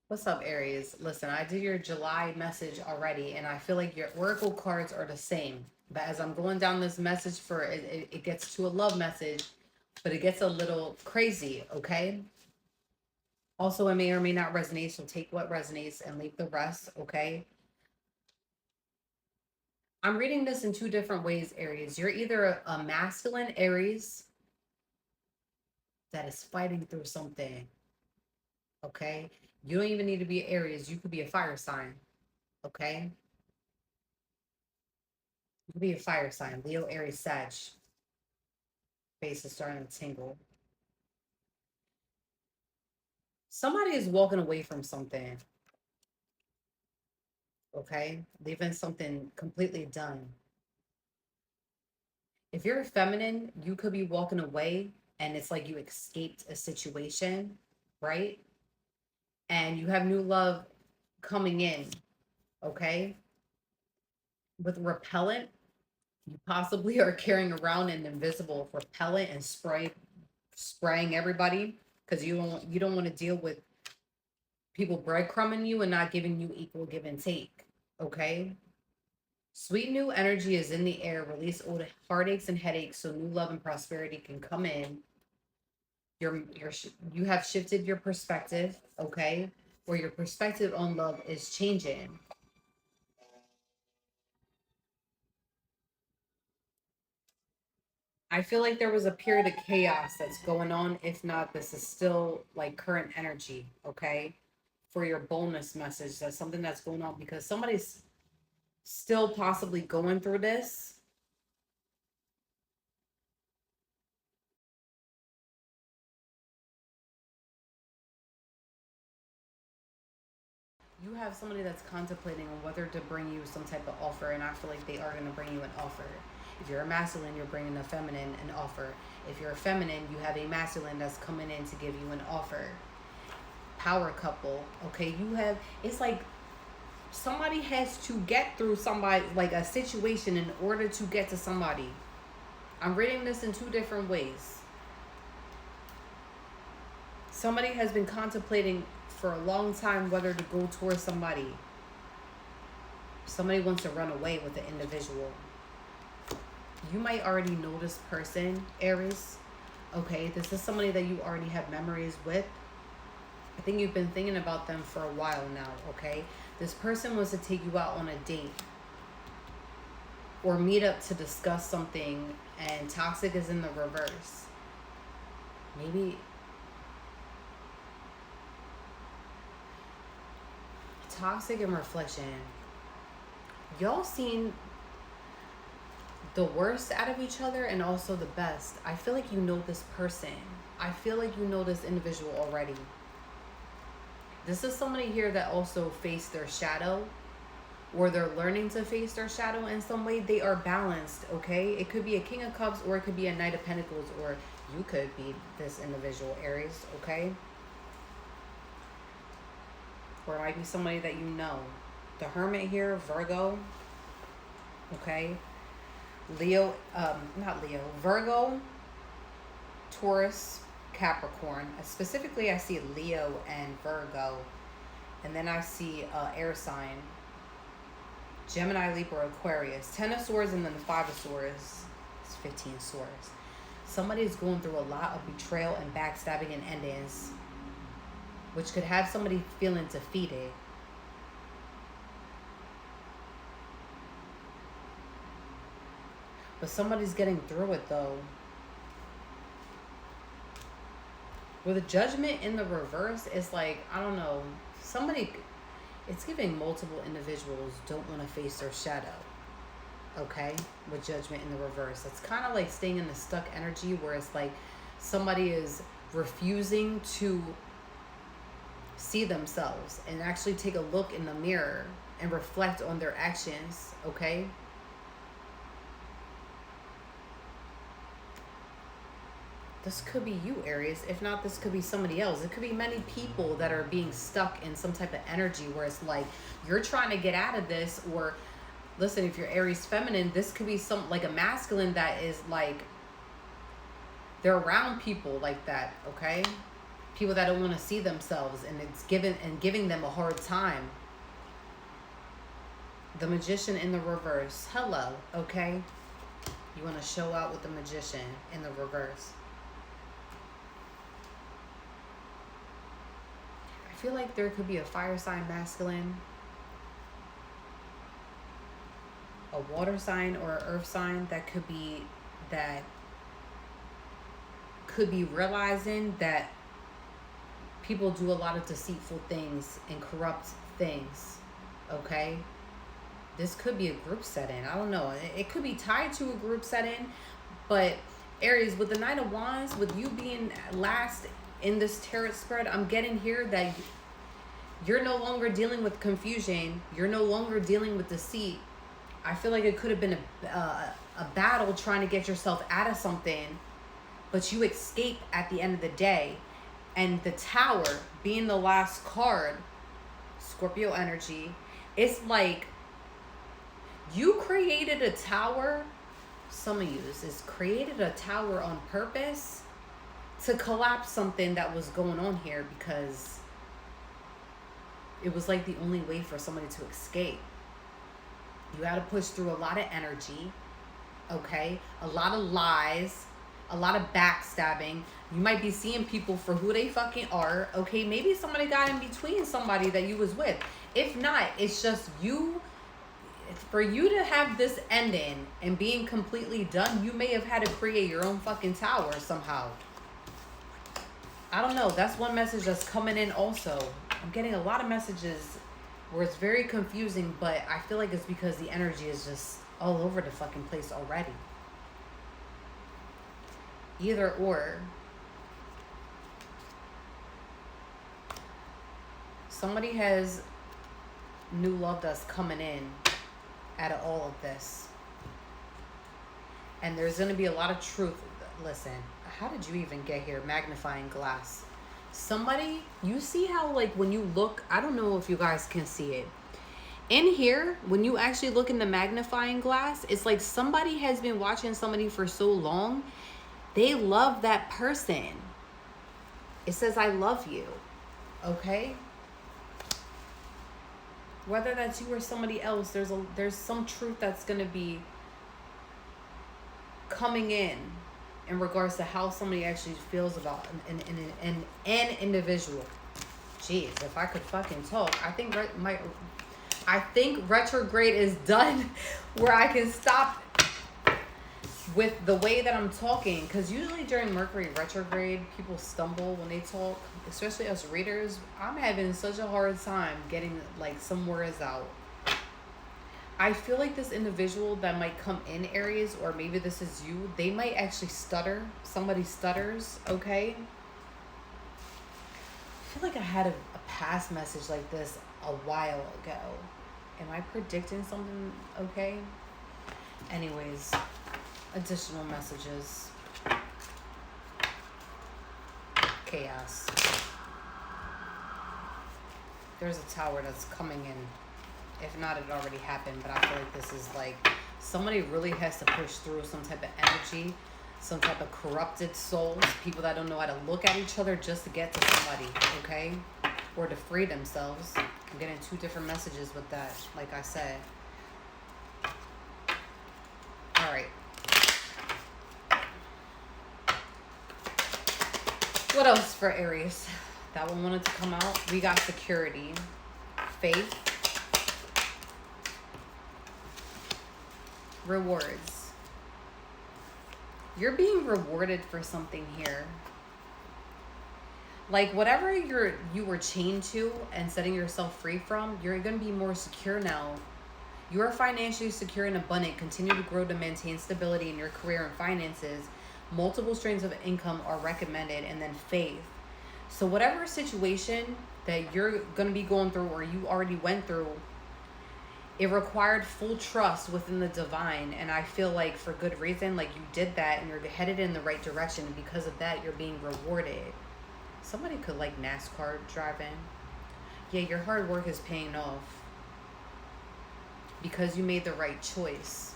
What's up, Aries? Listen, I did your July message already, and I feel like your oracle cards are the same. But as I'm going down this message for it, it gets to a love message, but it gets a little crazy, okay? Also, it may or may not resonate, so take what resonates and leave the rest, okay? I'm reading this in two different ways, Aries. You're either a masculine Aries that is fighting through something, okay? You don't even need to be Aries, you could be a fire sign, okay? You could be a fire sign, Leo, Aries, Sag. Face is starting to tingle. Somebody is walking away from something, okay? Leaving something completely done. If you're feminine, you could be walking away and it's like you escaped a situation, right? And you have new love coming in, okay? With repellent, you possibly are carrying around an invisible repellent and spraying everybody because you don't want to deal with people breadcrumbing you and not giving you equal give and take, okay? Sweet new energy is in the air. Release old heartaches and headaches so new love and prosperity can come in. You have shifted your perspective, okay? Where your perspective on love is changing. I feel like there was a period of chaos that's going on. If not, this is still like current energy, okay? For your bonus message, that's something that's going on because somebody's still possibly going through this. You have somebody that's contemplating on whether to bring you some type of offer, and I feel like they are going to bring you an offer. If you're a masculine, you're bringing a feminine an offer. If you're a feminine, you have a masculine that's coming in to give you an offer. Power couple, okay? You have, it's like somebody has to get through somebody, like a situation, in order to get to somebody. I'm reading this in two different ways. Somebody has been contemplating for a long time whether to go towards somebody. Somebody wants to run away with the individual. You might already know this person, Aries. Okay, this is somebody that you already have memories with. I think you've been thinking about them for a while now, okay? This person wants to take you out on a date or meet up to discuss something, and toxic is in the reverse. Maybe toxic and reflection. Y'all seen the worst out of each other and also the best. I feel like you know this person. I feel like you know this individual already. This is somebody here that also faced their shadow, or they're learning to face their shadow in some way. They are balanced, okay? It could be a King of Cups or it could be a Knight of Pentacles, or you could be this individual, Aries, okay? Or it might be somebody that you know. The Hermit here, Virgo, okay? Leo, not Leo, Virgo, Taurus, Capricorn. Specifically, I see Leo and Virgo. And then I see air sign, Gemini, Libra, Aquarius. 10 of Swords and then the 5 of Swords. It's 15 Swords. Somebody's going through a lot of betrayal and backstabbing and endings, which could have somebody feeling defeated. But somebody's getting through it though. With the Judgment in the reverse, it's like, I don't know, somebody, it's giving multiple individuals don't want to face their shadow, okay? With Judgment in the reverse. It's kind of like staying in the stuck energy where it's like somebody is refusing to see themselves and actually take a look in the mirror and reflect on their actions, okay? This could be you, Aries. If not, this could be somebody else. It could be many people that are being stuck in some type of energy where it's like you're trying to get out of this. Or listen, if you're Aries feminine, this could be some like a masculine that is like they're around people like that, okay? People that don't want to see themselves, and it's giving them a hard time. The Magician in the reverse. Hello, okay? You want to show out with the Magician in the reverse. I feel like there could be a fire sign masculine, a water sign or an earth sign that could be realizing that people do a lot of deceitful things and corrupt things, okay? This could be a group setting. I don't know. It could be tied to a group setting, but Aries, with the Knight of Wands, with you being last in this tarot spread, I'm getting here that you're no longer dealing with confusion. You're no longer dealing with deceit. I feel like it could have been a battle trying to get yourself out of something, but you escape at the end of the day. And the Tower being the last card, Scorpio energy, it's like you created a tower. Some of you is created a tower on purpose to collapse something that was going on here, because it was like the only way for somebody to escape. You had to push through a lot of energy, okay? A lot of lies, a lot of backstabbing. You might be seeing people for who they fucking are, okay? Maybe somebody got in between somebody that you was with. If not, it's just you. For you to have this ending and being completely done, you may have had to create your own fucking tower somehow. I don't know. That's one message that's coming in also. I'm getting a lot of messages where it's very confusing, but I feel like it's because the energy is just all over the fucking place already. Either or. Somebody has new love that's coming in out of all of this. And there's going to be a lot of truth. Listen, how did you even get here? Magnifying glass. Somebody, you see how, like, when you look, I don't know if you guys can see it. In here, when you actually look in the magnifying glass, it's like somebody has been watching somebody for so long. They love that person. It says, I love you. Okay? Whether that's you or somebody else, there's some truth that's going to be coming in regards to how somebody actually feels about an individual. Jeez, if I could fucking talk. I think retrograde is done where I can stop with the way that I'm talking, because usually during Mercury retrograde, people stumble when they talk, especially us readers. I'm having such a hard time getting like some words out. I feel like this individual that might come in, Aries, or maybe this is you, they might actually stutter. Somebody stutters, okay? I feel like I had a past message like this a while ago. Am I predicting something okay? Anyways, additional messages. Chaos. There's a tower that's coming in. If not, it already happened, but I feel like this is like somebody really has to push through some type of energy, some type of corrupted souls, people that don't know how to look at each other just to get to somebody, okay? Or to free themselves. I'm getting two different messages with that, like I said. All right. What else for Aries? That one wanted to come out. We got security, faith, rewards. You're being rewarded for something here. Like whatever you were chained to and setting yourself free from, you're going to be more secure now. You are financially secure and abundant. Continue to grow to maintain stability in your career and finances. Multiple streams of income are recommended. And then faith. So whatever situation that you're going to be going through or you already went through, it required full trust within the divine. And I feel like for good reason, like you did that and you're headed in the right direction. And because of that, you're being rewarded. Somebody could like NASCAR driving. Yeah, your hard work is paying off. Because you made the right choices.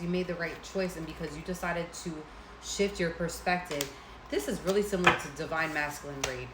You made the right choice, and because you decided to shift your perspective. This is really similar to Divine Masculine read.